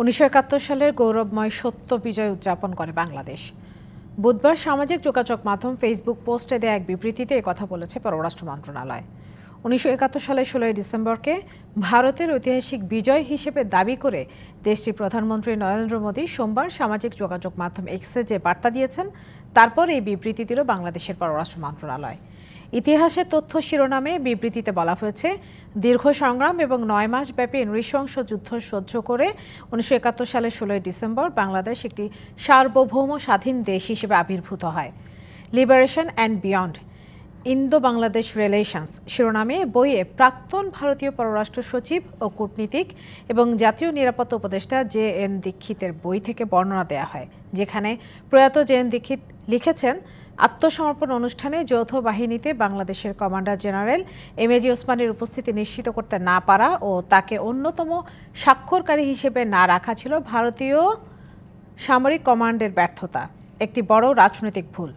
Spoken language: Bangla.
১৯৭১ সালের গৌরবময় সত্য বিজয় উদযাপন করে বাংলাদেশ। বুধবার সামাজিক যোগাযোগ মাধ্যম ফেসবুক পোস্টে দেয়া এক বিবৃতিতে একথা বলেছে পররাষ্ট্র মন্ত্রণালয়। ১৯৭১ সালের ১৬ ডিসেম্বরকে ভারতের ঐতিহাসিক বিজয় হিসেবে দাবি করে দেশটির প্রধানমন্ত্রী নরেন্দ্র মোদী সোমবার সামাজিক যোগাযোগ মাধ্যম এক্সে যে বার্তা দিয়েছেন, তারপর এই বিবৃতি দিল বাংলাদেশের পররাষ্ট্র মন্ত্রণালয়। ইতিহাসের তথ্য শিরোনামে বিবৃতিতে বলা হয়েছে, দীর্ঘ সংগ্রাম এবং ৯ মাস ব্যাপী নৃশংস যুদ্ধ সহ্য করে ১৯৭১ সালের ১৬ ডিসেম্বর বাংলাদেশ একটি সার্বভৌম স্বাধীন দেশ হিসেবে আবির্ভূত হয়। Liberation and beyond Indo Bangladesh relations শিরোনামে বইয়ে প্রাক্তন ভারতীয় পররাষ্ট্র সচিব ও কূটনীতিক এবং জাতীয় নিরাপত্তা উপদেষ্টা জে.এন. দীক্ষিতের বই থেকে বর্ণনা দেওয়া হয়, যেখানে প্রয়াত জে.এন. দীক্ষিত লিখেছেন, আত্মসমর্পণ অনুষ্ঠানে যৌথ বাহিনীতে বাংলাদেশের কমান্ডার জেনারেল এম.এ.জি. ওসমানীর উপস্থিতি নিশ্চিত করতে না পারা ও তাকে অন্যতম স্বাক্ষরকারী হিসেবে না রাখা ছিল ভারতীয় সামরিক কমান্ডের ব্যর্থতা, একটি বড় রাজনৈতিক ভুল।